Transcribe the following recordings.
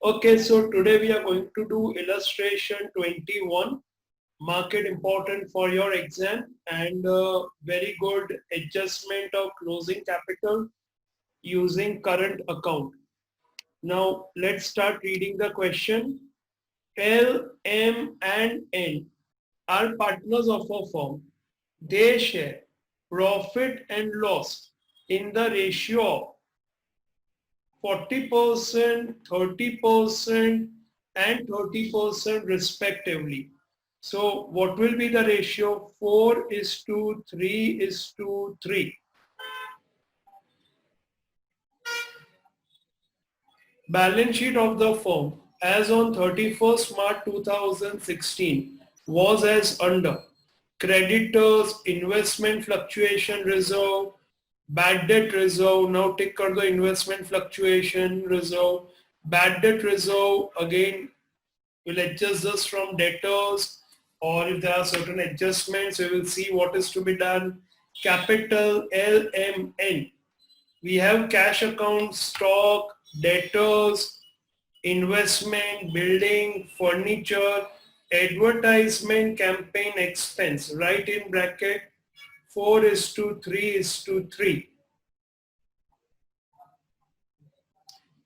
Okay, so today we are going to do illustration 21, market important for your exam, and very good adjustment of closing capital using current account. Now let's start reading the question. L, M and N are partners of a firm. They share profit and loss in the ratio of 40%, 30% and 30% respectively. So what will be the ratio? 4:3:3. Balance sheet of the firm as on 31st March 2016 was as under: creditors, investment fluctuation reserve, bad debt reserve. Now tick कर the investment fluctuation reserve. Bad debt reserve again will adjust this from debtors, or if there are certain adjustments we will see what is to be done. Capital LMN. We have cash account, stock, debtors, investment, building, furniture, advertisement, campaign expense. Right in bracket 4:3:3.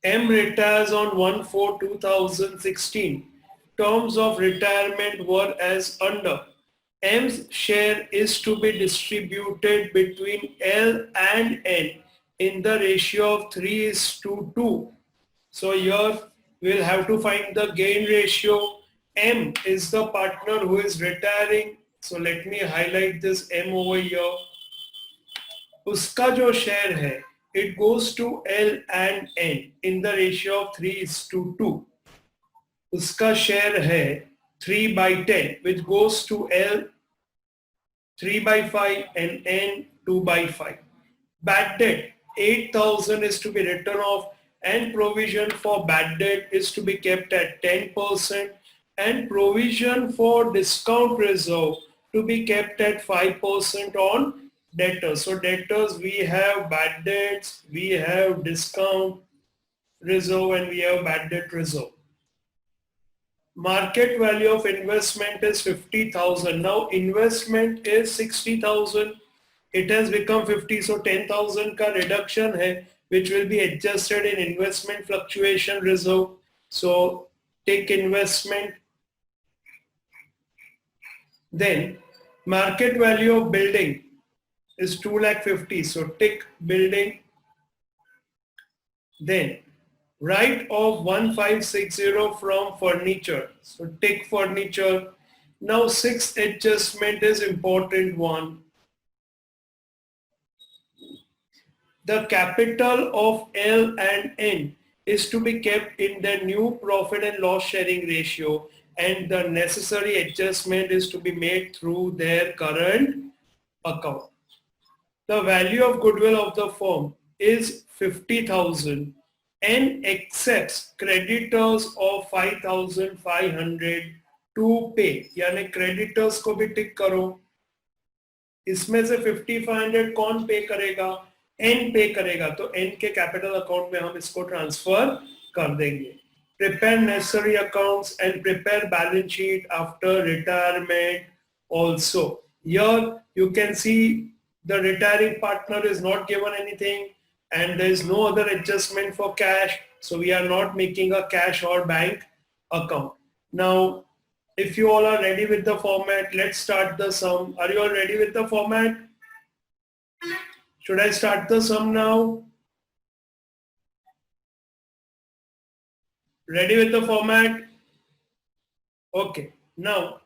M retires on 1/4/2016. Terms of retirement were as under. M's share is to be distributed between L and N in the ratio of 3:2. So here we'll have to find the gain ratio. M is the partner who is retiring. So let me highlight this M over here. उसका जो share है it goes to L and N in the ratio of 3:2. उसका share है 3/10 which goes to L 3/5 and N 2/5. Bad debt 8,000 is to be written off, and provision for bad debt is to be kept at 10%, and provision for discount reserve to be kept at 5% on debtors. So debtors, we have bad debts, we have discount reserve, and we have bad debt reserve. Market value of investment is 50,000. Now investment is 60,000. It has become 50. So 10,000 का reduction है, which will be adjusted in investment fluctuation reserve. So take investment. Then market value of building is 2,50,000. So tick building. Then write off 1,560 from furniture. So tick furniture. Now sixth adjustment is important one. The capital of L and N is to be kept in the new profit and loss sharing ratio, and the necessary adjustment is to be made through their current account. The value of goodwill of the firm is 50,000. N accepts creditors of 5,500 to pay. यानी creditors को भी टिक करो. इसमें से 5,500 कौन पे करेगा? N पे करेगा. तो N के कैपिटल अकाउंट में हम इसको ट्रांसफर कर देंगे. Prepare necessary accounts and prepare balance sheet after retirement also. Here you can see the retiring partner is not given anything, and there is no other adjustment for cash, so we are not making a cash or bank account. Now if you all are ready with the format, let's start the sum. Are you all ready with the format? Should I start the sum now? Ready with the format? Okay, now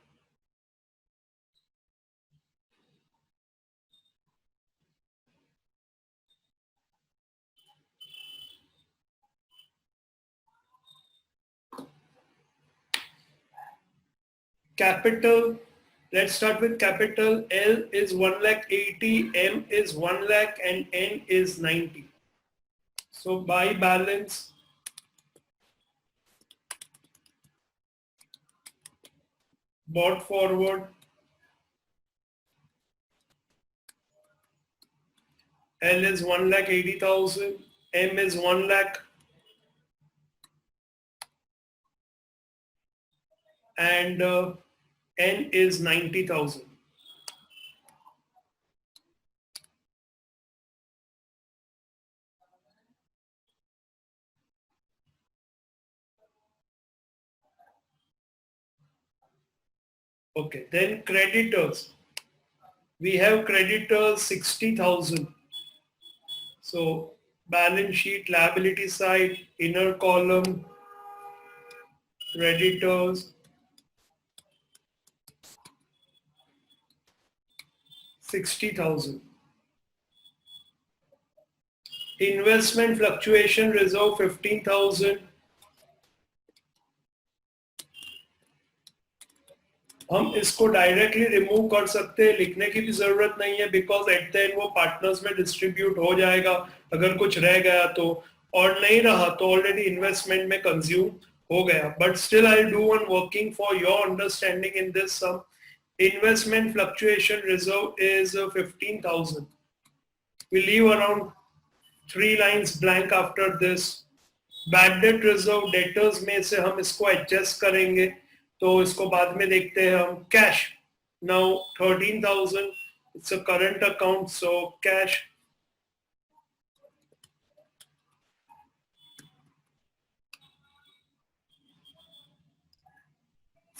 capital, let's start with capital. L is 1,80,000, M is 1 lakh, and N is 90. So by balance, bought forward, L is 1,80,000, M is 1 lakh, and N is 90,000. Okay, then creditors. We have creditors 60,000. So balance sheet liability side, inner column, creditors 60,000. Investment fluctuation reserve 15,000. हम इसको directly remove कर सकते हैं, लिखने की भी जरूरत नहीं है, बिकॉज एट द एंड वो पार्टनर्स में डिस्ट्रीब्यूट हो जाएगा अगर कुछ रह गया तो, और नहीं रहा तो ऑलरेडी इन्वेस्टमेंट में कंज्यूम हो गया. But still I do one working for your understanding in this sum. Investment fluctuation reserve is 15,000. We leave around 3 lines blank after this. Bad debt reserve debtors में से हम इसको एडजस्ट करेंगे, तो इसको बाद में देखते हैं हम. Cash now 13,000. It's a current account, so cash.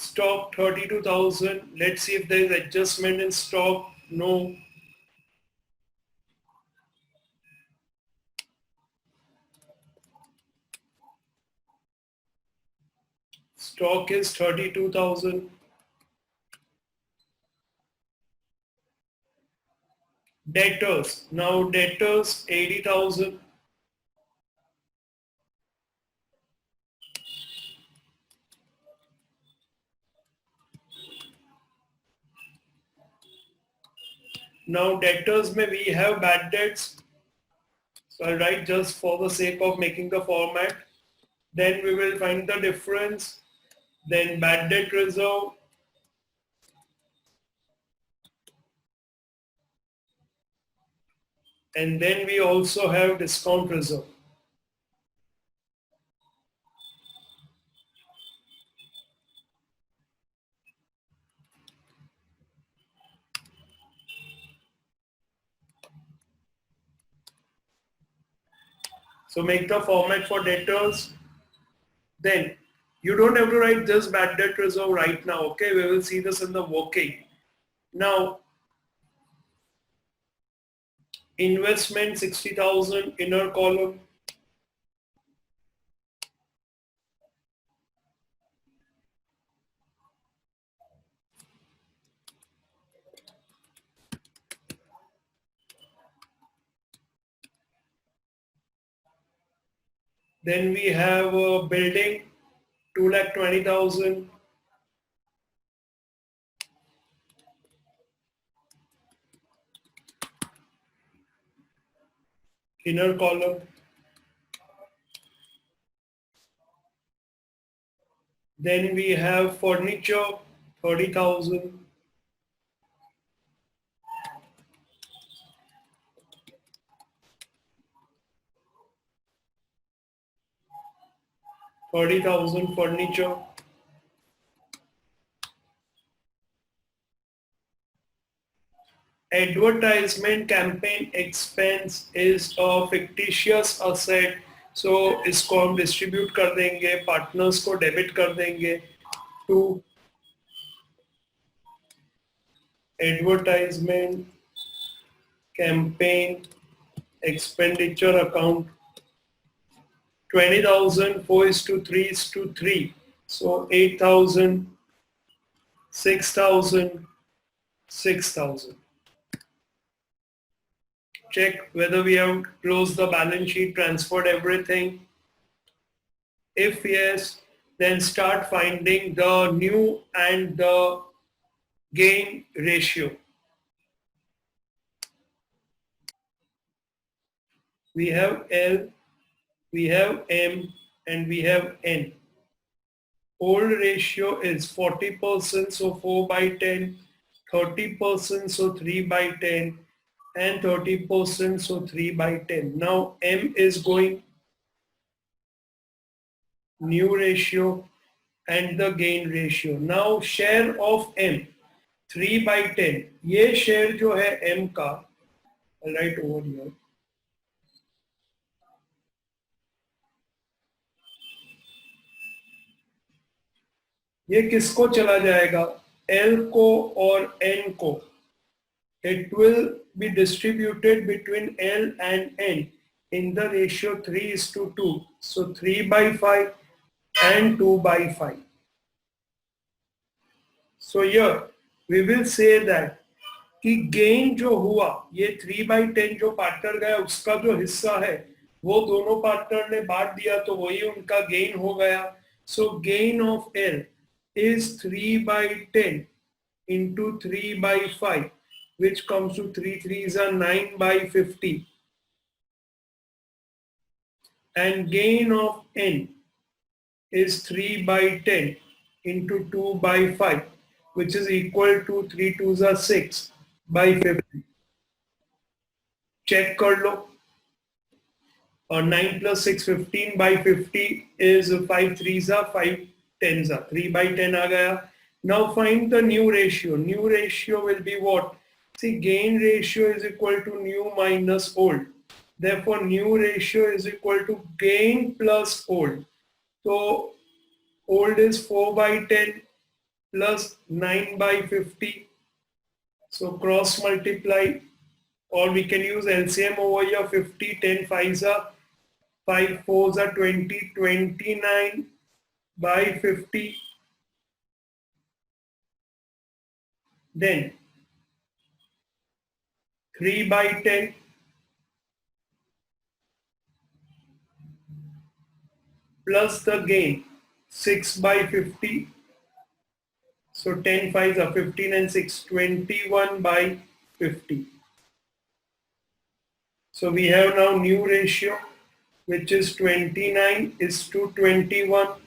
Stock 32,000. Let's see if there is adjustment in stock. No. Stock is 32,000. Debtors. Now debtors 80,000. Now debtors may we have bad debts. So I'll write just for the sake of making the format. Then we will find the difference. Then bad debt reserve. And then we also have discount reserve. So make the format for debtors. Then you don't have to write this bad debt reserve right now. Okay, we will see this in the working. Now, investment 60,000, inner column. Then we have a building 2,20,000. Inner column. Then we have furniture 30,000. Furniture. Advertisement campaign expense is a fictitious asset. So इसको हम distribute कर देंगे, partners को debit कर देंगे to advertisement campaign expenditure account. 20,000, 4:3:3. So 8,000, 6,000, 6,000. Check whether we have closed the balance sheet, transferred everything. If yes, then start finding the new and the gain ratio. We have L, we have M, and we have N. Old ratio is 40%, so 4 by 10, 30%, so 3 by 10, and 30%, so 3 by 10. Now M is going new ratio, and the gain ratio. Now share of M 3/10. ये share जो है M का, I'll write over here. ये किसको चला जाएगा? L को और N को. It will be distributed between L and N in the ratio 3:2. So 3/5 and 2/5. So here we will say that कि गेन जो हुआ ये 3/10 जो पार्टनर गया उसका जो हिस्सा है वो दोनों पार्टनर ने बांट दिया तो वही उनका गेन हो गया. So gain of L is 3/10 into 3/5 which comes to 3 threes are 9/50 and gain of n is 3/10 into 2/5 which is equal to 3 twos are 6/50. Check कर लो. 9 plus 6 15/50 is 5 threes are 5 tens are 3/10 आ गया. Now find the new ratio. New ratio will be what? See, gain ratio is equal to new minus old. Therefore new ratio is equal to gain plus old. So old is 4/10 plus 9/50. So cross multiply, or we can use LCM over here. 50, 10 5s are 5 fours are 20, 29/50. Then 3/10 plus the gain 6/50. So 10 5s are 15 and 6, 21/50. So we have now new ratio which is 29 is to 21.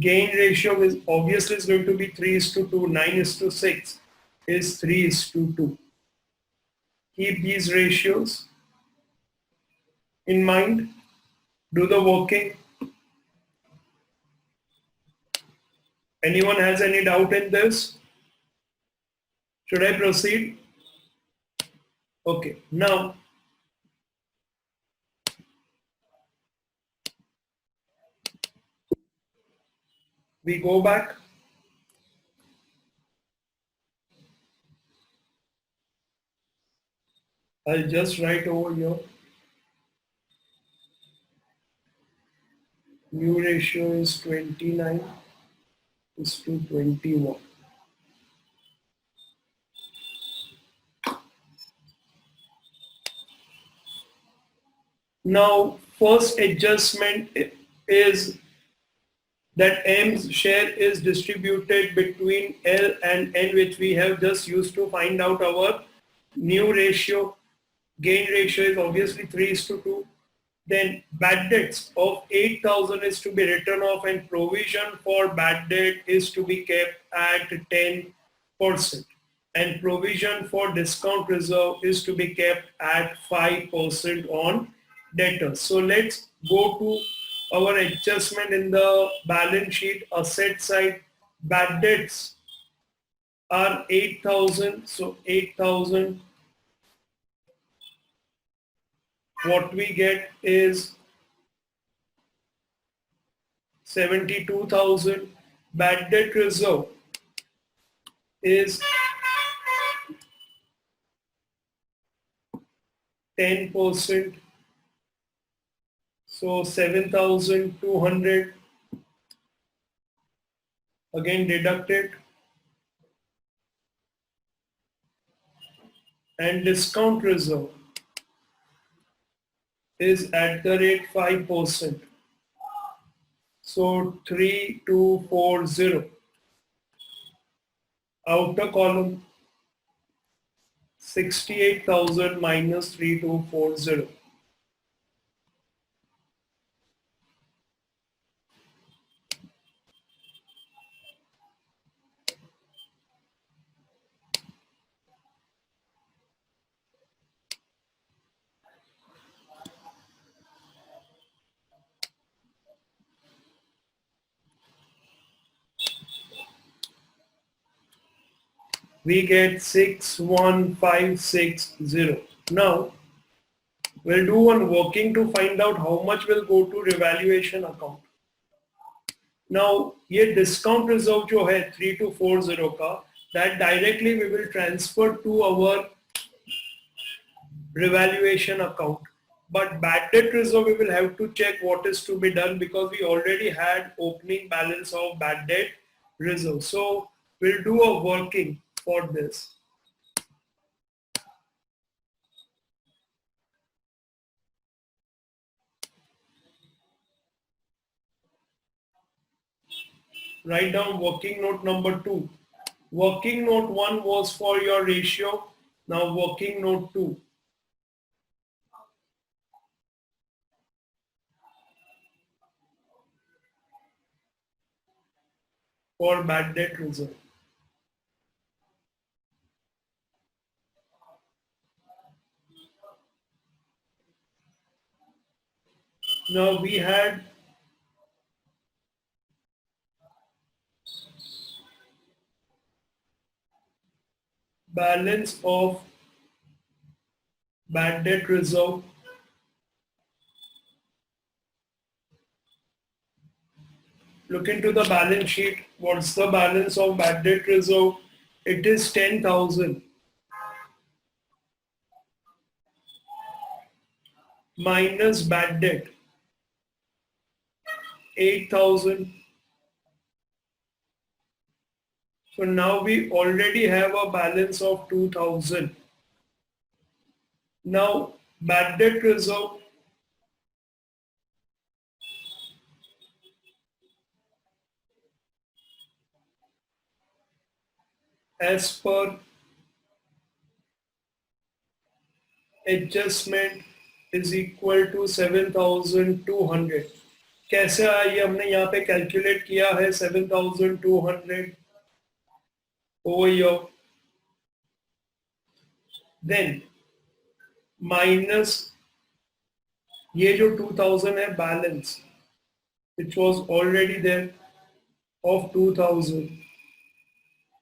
Gain ratio is obviously is going to be 3:2, 9:6 is 3:2. Keep these ratios in mind. Do the working. Anyone has any doubt in this? Should I proceed? Okay, now we go back. I'll just write over here. New ratio is 29 is to 21. Now, first adjustment is that M's share is distributed between L and N, which we have just used to find out our new ratio. Gain ratio is obviously 3:2. Then bad debts of 8,000 is to be written off and provision for bad debt is to be kept at 10%. And provision for discount reserve is to be kept at 5% on debtors. So let's go to our adjustment in the balance sheet. Asset side, bad debts are 8,000. So 8,000. What we get is 72,000. Bad debt reserve is 10%. So 7,200 again deducted. And discount reserve is at the rate 5%. So 3240. Outer column 68,000 minus 3240. we get 61560. Now we'll do one working to find out how much will go to revaluation account. Now ये discount reserve जो है 3240 का, that directly we will transfer to our revaluation account. But bad debt reserve we will have to check what is to be done because we already had opening balance of bad debt reserve. So we'll do a working for this. Write down working note number 2. Working note 1 was for your ratio. Now working note 2. For bad debt reserve. Now we had balance of bad debt reserve. Look into the balance sheet. What's the balance of bad debt reserve? It is 10,000 minus bad debt 8,000. So now we already have a balance of 2,000. Now bad debt reserve as per adjustment is equal to 7,200. कैसे आया ये हमने यहाँ पे calculate किया है 7,200 over here. Then minus ये जो 2,000 है balance which was already there of 2,000.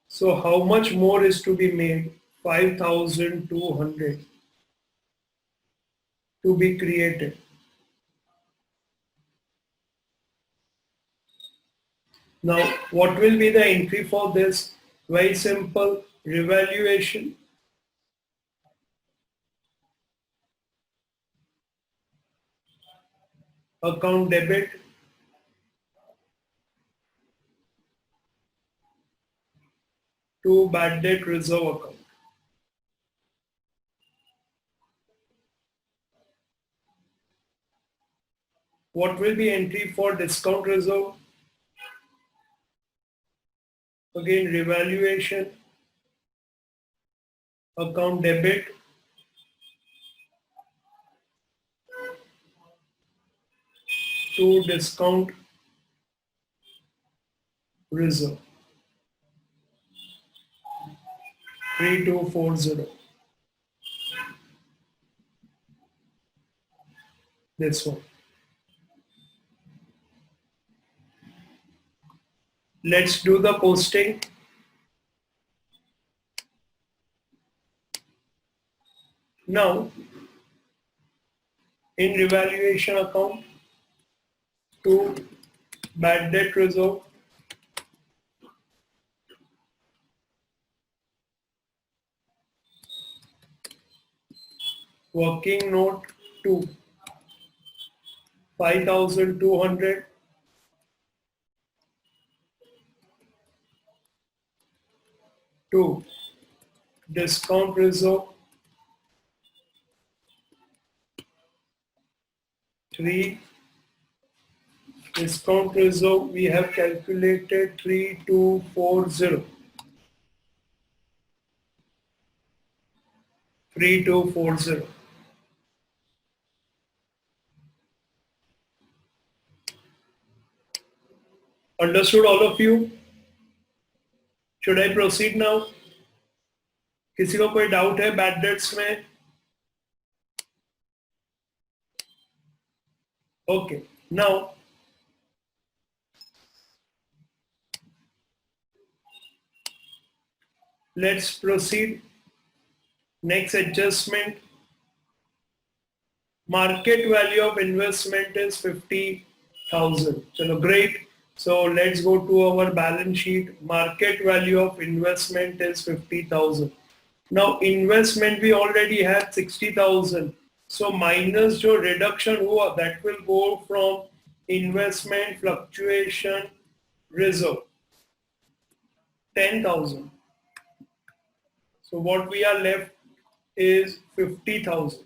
So how much more is to be made? 5,200 to be created. Now what will be the entry for this? Very simple, revaluation. Account debit to bad debt reserve account. What will be entry for discount reserve? Again, revaluation, account debit to discount reserve. 3240. This one. Let's do the posting. Now, in revaluation account to bad debt reserve, working note 2, 5,200 to discount reserve 3, discount reserve we have calculated 3240. 3240. Understood all of you? Should I proceed now? किसी को कोई doubt है bad debts में? Okay, now Let's proceed. Next adjustment. Market value of investment is 50,000. So great. So let's go to our balance sheet. Market value of investment is 50,000. Now investment we already had 60,000. So minus जो reduction हुआ that will go from investment fluctuation reserve 10,000. So what we are left is 50,000.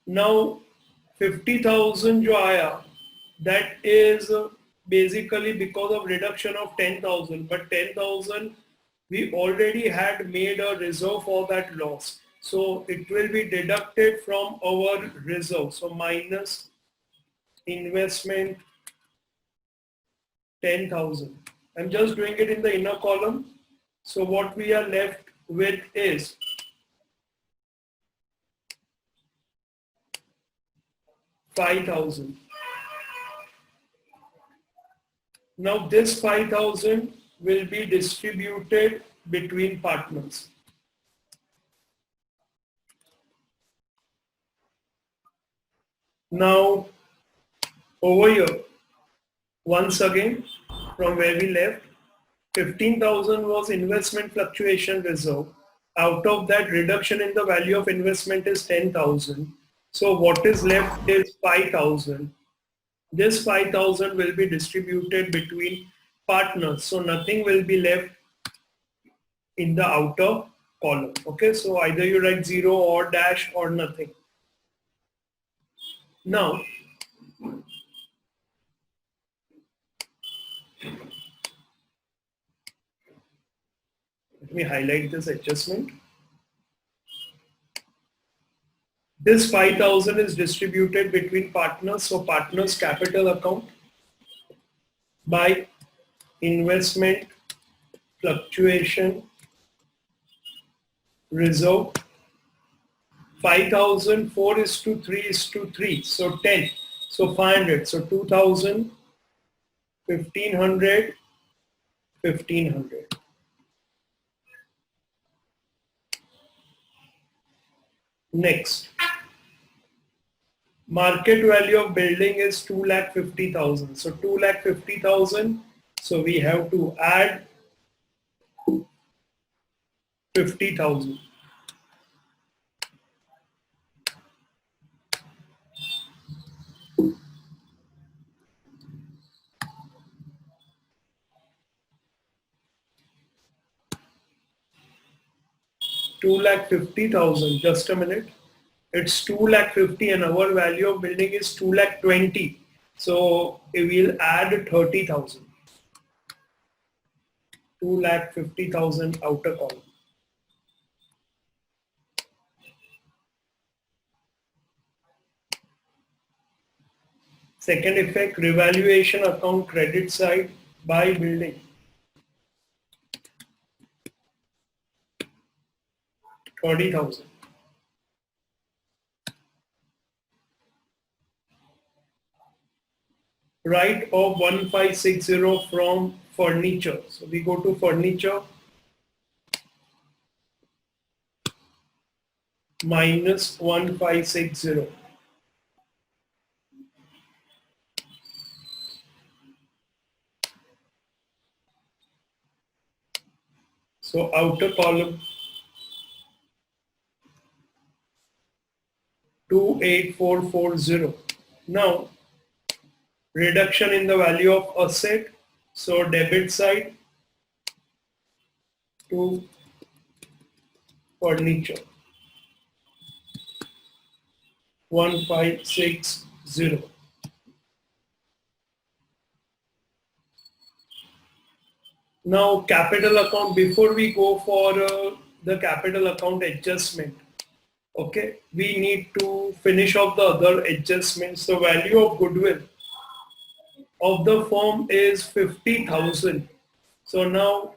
Now 50,000 जो आया that is basically because of reduction of 10,000, but 10,000 we already had made a reserve for that loss. So it will be deducted from our reserve. So minus investment 10,000. I'm just doing it in the inner column. So what we are left with is 5,000. Now this 5,000 will be distributed between partners. Now over here, once again from where we left, 15,000 was investment fluctuation reserve. Out of that, reduction in the value of investment is 10,000. So what is left is 5,000. This 5,000 will be distributed between partners. So nothing will be left in the outer column. Okay, so either you write 0 or dash or nothing. Now, let me highlight this adjustment. This 5,000 is distributed between partners. So partners capital account by investment fluctuation reserve. 5,000, 4 is to 3 is to 3. So 10. So 500. So 2,000, 1,500, 1,500. Next. Market value of building is 2,50,000. So 2,50,000. So we have to add 50,000. Two lakh 50,000. Just a minute. It's 2,50,000 and our value of building is 2,20,000. So we'll add 30,000. 2,50,000 outer column. Second effect, revaluation account credit side by building. 30,000. Write off 1,560 from furniture. So we go to furniture minus 1,560. So outer column 2,8440. Now reduction in the value of asset. So debit side to furniture 1,560. Now capital account, before we go for the capital account adjustment, okay, we need to finish off the other adjustments. The value of goodwill of the firm is 50,000. So now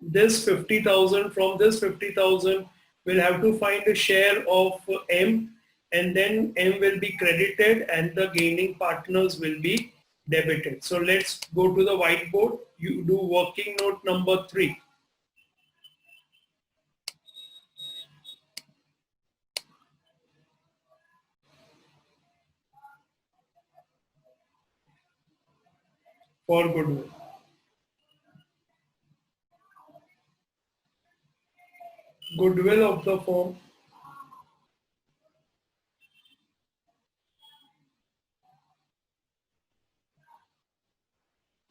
this 50,000, from this 50,000, we'll have to find a share of M, and then M will be credited and the gaining partners will be debited. So let's go to the whiteboard. you do working note number 3 for goodwill. Goodwill of the firm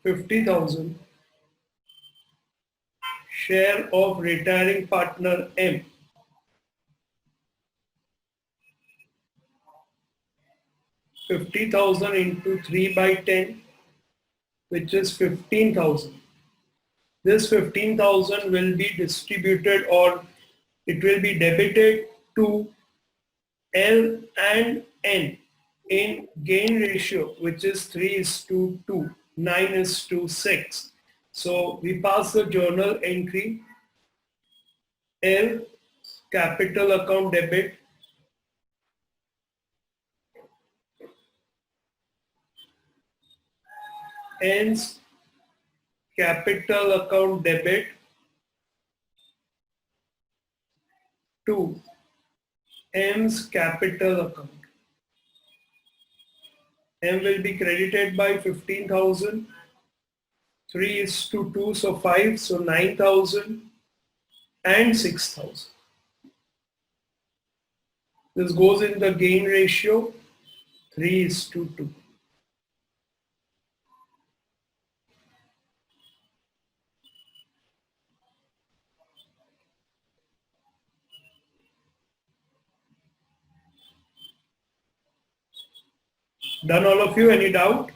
50,000. Share of retiring partner M 50,000 into 3 by 10, which is 15,000. This 15,000 will be distributed, or it will be debited to L and N in gain ratio, which is 3 is to 2, 9 is to 6. So we pass the journal entry L capital account debit, N's capital account debit to M's capital account. M will be credited by 15,000. 3 is to 2, so 5, so 9,000 and 6,000. This goes in the gain ratio 3 is to 2. Done all of you? Any doubt?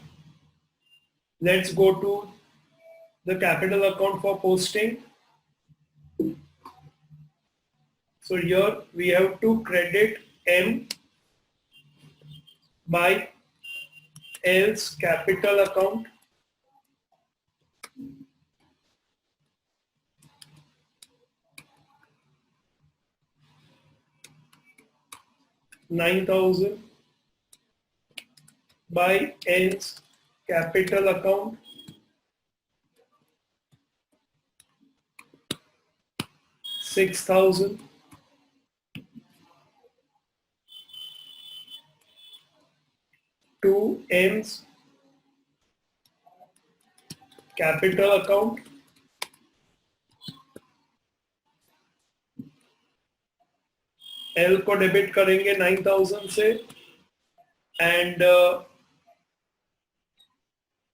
Let's go to the capital account for posting. So here we have to credit M by L's capital account, $9,000 by N's capital account, 6,000 to M's capital account, L को debit करेंगे 9,000 से and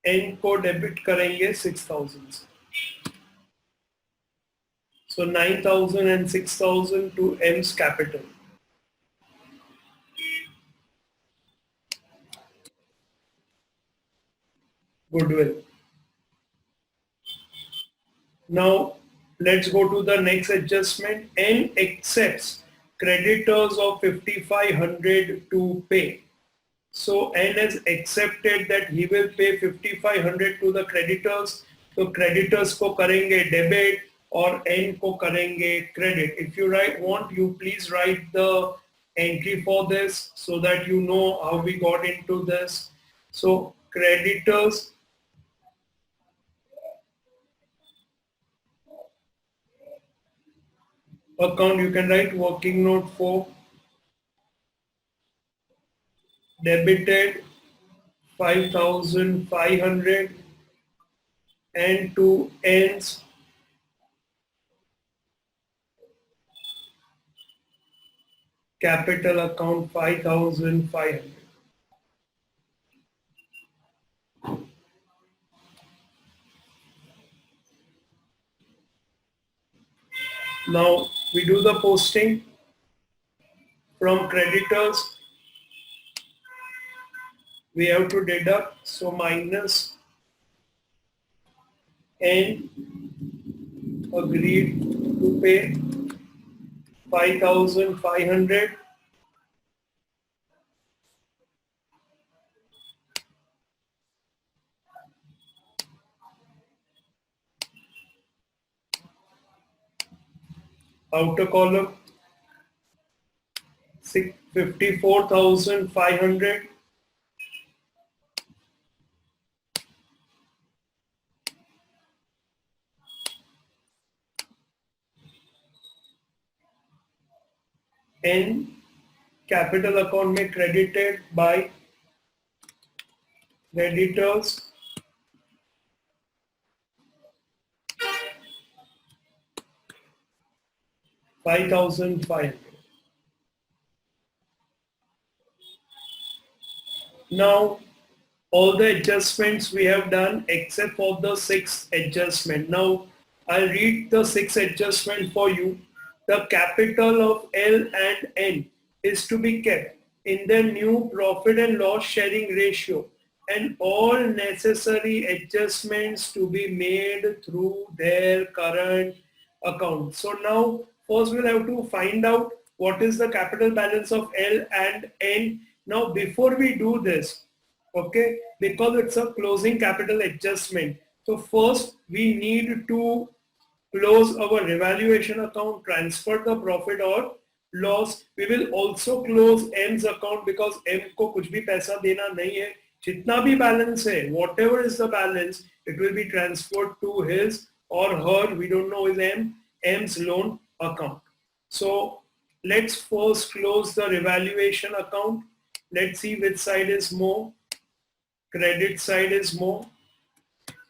N को debit करेंगे 6,000 से. So 9,000 and 6,000 to M's capital. Goodwill. Now let's go to the next adjustment. N accepts creditors of 5,500 to pay. So N has accepted that he will pay 5,500 to the creditors. So creditors को करेंगे debit और N को करेंगे credit. If you want, you please write the entry for this so that you know how we got into this. So creditors account, you can write working note for debited 5,500 and to N's capital account 5,500. Now we do the posting from creditors. We have to deduct, so minus N agreed to pay 5,500 outer column 54,500 N capital account में credited by creditors 5,500. Now all the adjustments we have done except for the sixth adjustment. Now I'll read the sixth adjustment for you. The capital of L and N is to be kept in the new profit and loss sharing ratio and all necessary adjustments to be made through their current account. So now first we'll have to find out what is the capital balance of L and N. Now before we do this, okay, because it's a closing capital adjustment, so first we need to close our revaluation account, transfer the profit or loss. We will also close M's account because M को कुछ भी पैसा देना नहीं है. जितना भी balance है, whatever is the balance, it will be transferred to his or her, we don't know his M's loan account. So let's first close the revaluation account. Let's see which side is more. Credit side is more.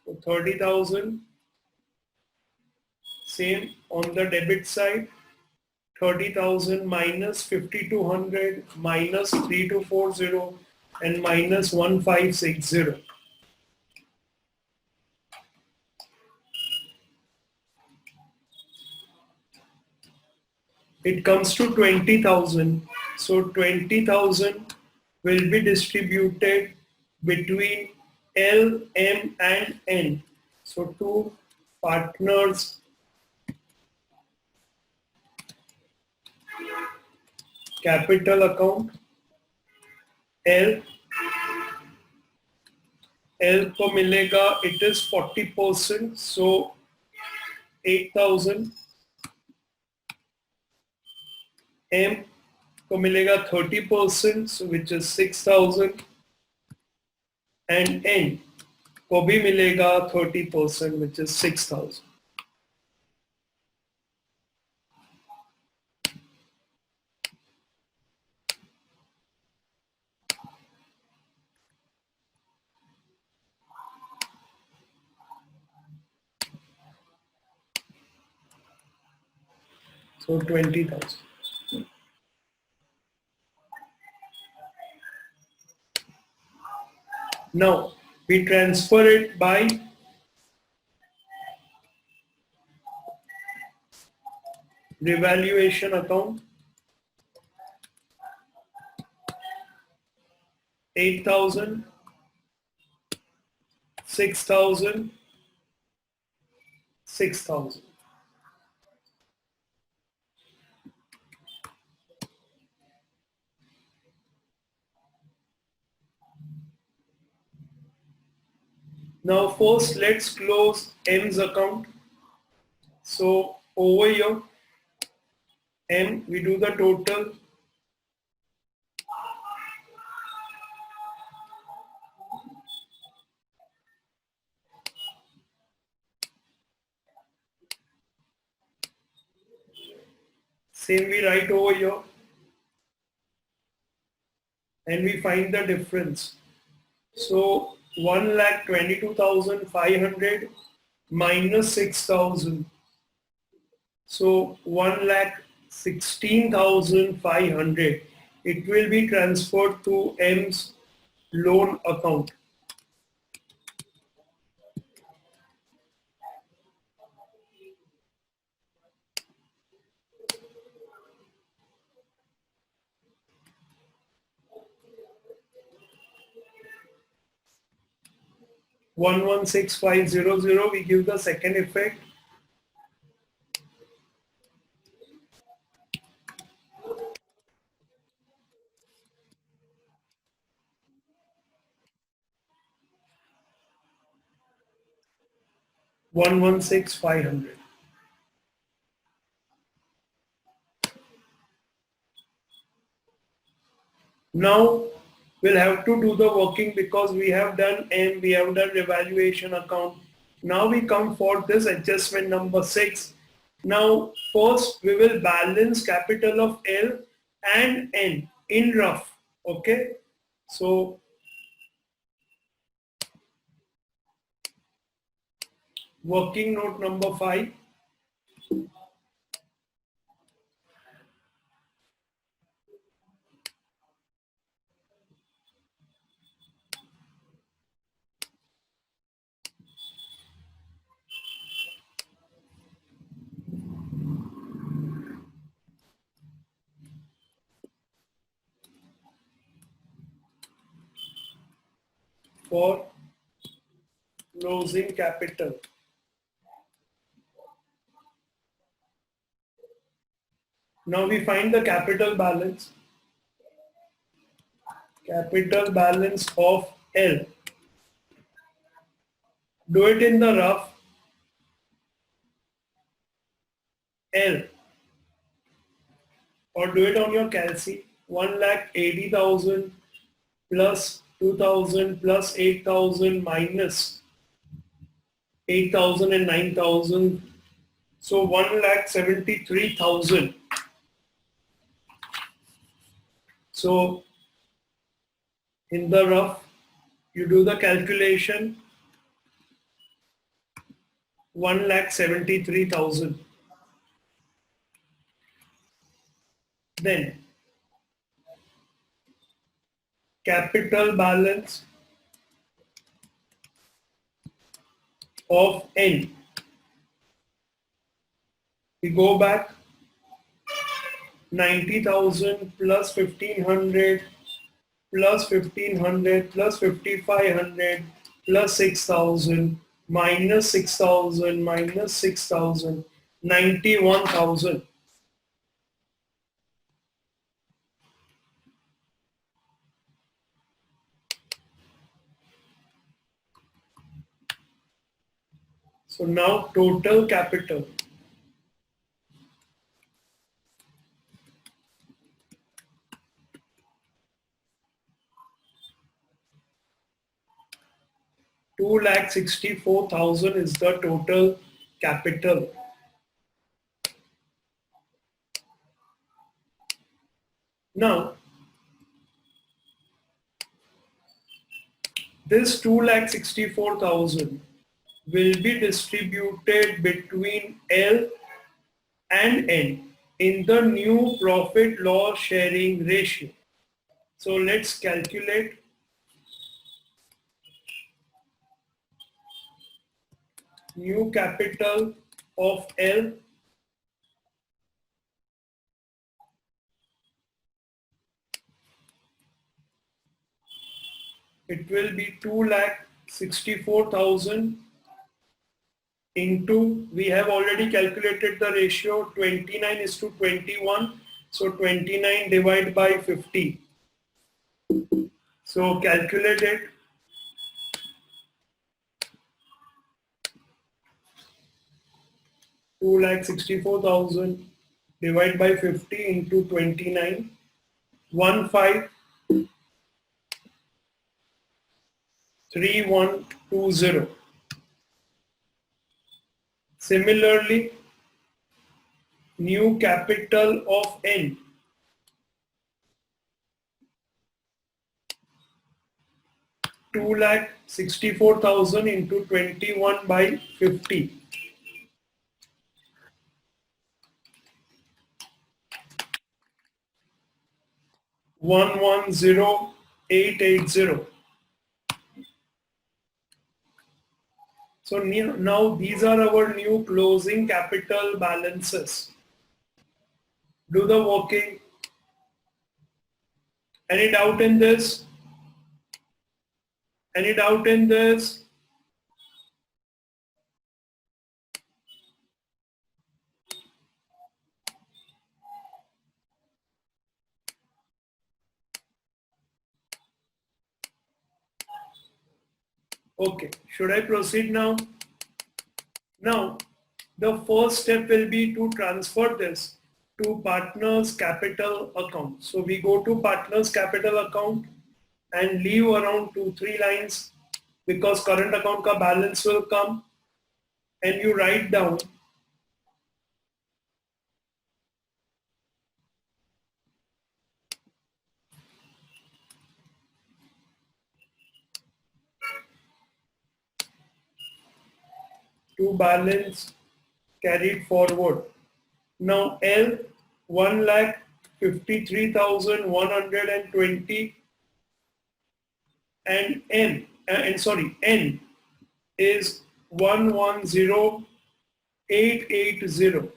So 30,000. Same on the debit side. 30,000 minus 5,200 minus 3,240 and minus 1,560. It comes to 20,000. So 20,000 will be distributed between L, M and N. So two partners capital account L को मिलेगा, it is 40%, so 8,000. M को मिलेगा 30%, so which is 6,000. And N को भी मिलेगा 30%, which is 6,000. So 20,000. Now we transfer it by revaluation account. 8,000, 6,000, 6,000. Now first let's close M's account. So over here, M, we do the total. Same we write over here. And we find the difference. So 1,22,500 minus 6,000. So 1,16,500. It will be transferred to M's loan account. $116,500. We give the second effect. $116,500. Now we'll have to do the working because we have done M, we have done revaluation account. Now we come for this adjustment number 6. Now first we will balance capital of L and N in rough. Okay. So working note number 5. For closing capital. Now we find the capital balance. Capital balance of L. Do it in the rough. L, or do it on your calci. 1,80,000 plus 2,000 plus 8,000 minus 8,000 and 9,000. So 1,73,000. So in the rough, you do the calculation. 1,73,000. Then capital balance of N. We go back. 90,000 plus 1,500 plus 1,500 plus 5,500 plus 6,000 minus 6,000 minus 6,000, 91,000. So now total capital. $2,64,000 is the total capital. Now, this 2,64,000 will be distributed between L and N in the new profit loss sharing ratio. So let's calculate. New capital of L. It will be 2,64,000 into, we have already calculated the ratio 29:21. So 29 divided by 50. So calculate it. 2,64,000 divided by 50 into 29. 153120. Similarly, new capital of N. $2,64,000 into 21 by 50. 110880. So now these are our new closing capital balances. Do the working. Any doubt in this? Any doubt in this? Okay, should I proceed now? Now, the first step will be to transfer this to partners capital account. So we go to partners capital account and leave around 2-3 lines because current account ka balance will come, and you write down to balance carried forward. Now L 1,53,120 and N is 110880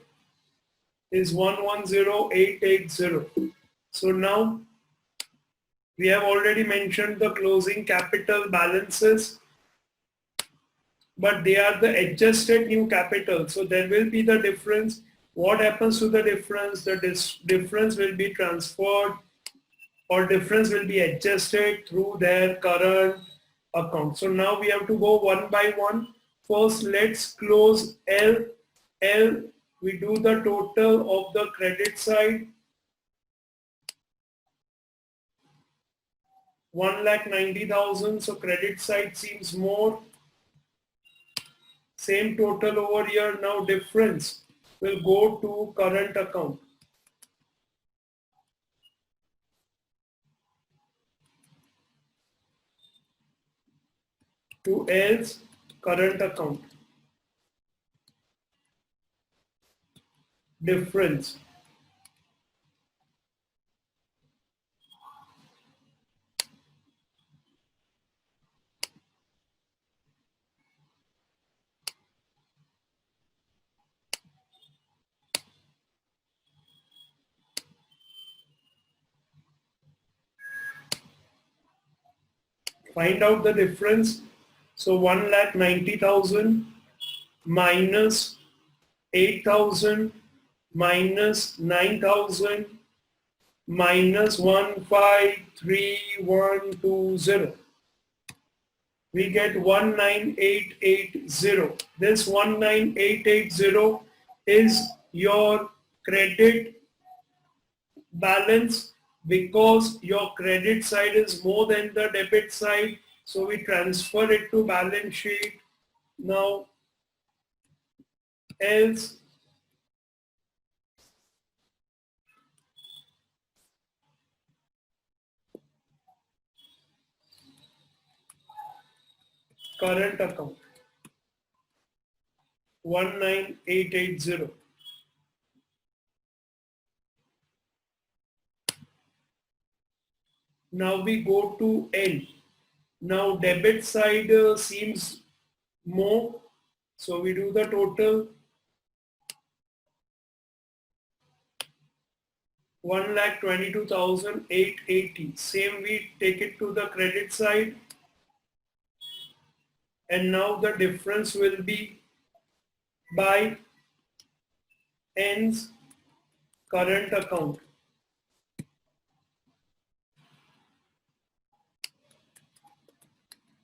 is 110880. So now we have already mentioned the closing capital balances, but they are the adjusted new capital. So there will be the difference. What happens to the difference? The difference will be transferred, or difference will be adjusted through their current account. So now we have to go one by one. First, let's close L. L, we do the total of the credit side, 1,90,000. So credit side seems more. Same total over here. Now difference will go to current account. To L's current account. Difference. Find out the difference. So 1,90,000 minus 8,000 minus 9,000 minus 153120. We get 19880. This 19880 is your credit balance because your credit side is more than the debit side. So we transfer it to balance sheet. Now else current account 19880. Now we go to N. Now debit side seems more. So we do the total 1,22,880. Same, we take it to the credit side. And now the difference will be by N's current account.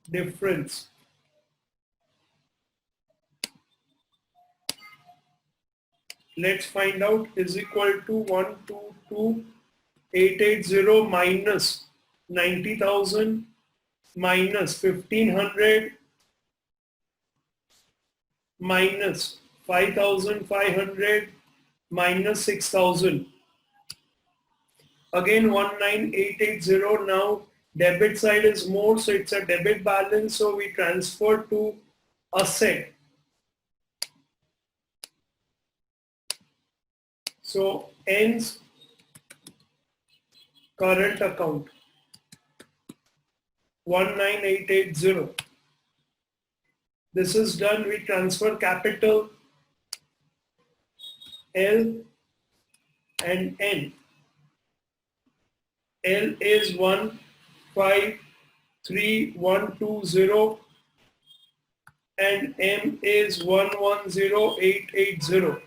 Difference. Let's find out, is equal to 122,880 minus 90,000 minus 1,500 minus 5,500 minus 6,000. Again 19880. Now debit side is more, so it's a debit balance, so we transfer to asset. So N's current account 19880. This is done. We transfer capital L and N. L is 153,120 and M is 110,880.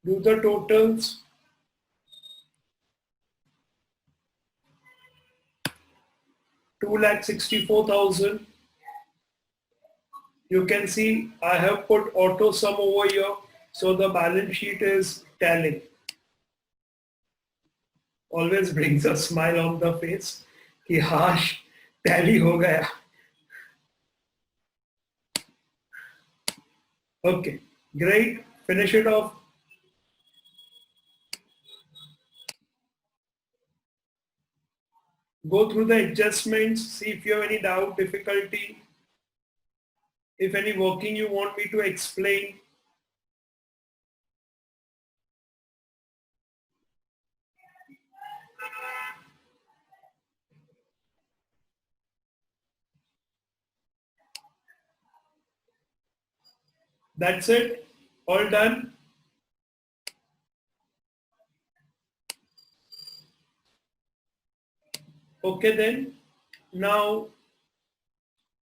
Do the totals. 2,64,000. You can see I have put auto sum over here, so the balance sheet is tallying. Always brings a smile on the face कि हाश tally हो गया. Okay, great. Finish it off. Go through the adjustments, see if you have any doubt, difficulty. If any working you want me to explain, that's it. All done. Okay then. Now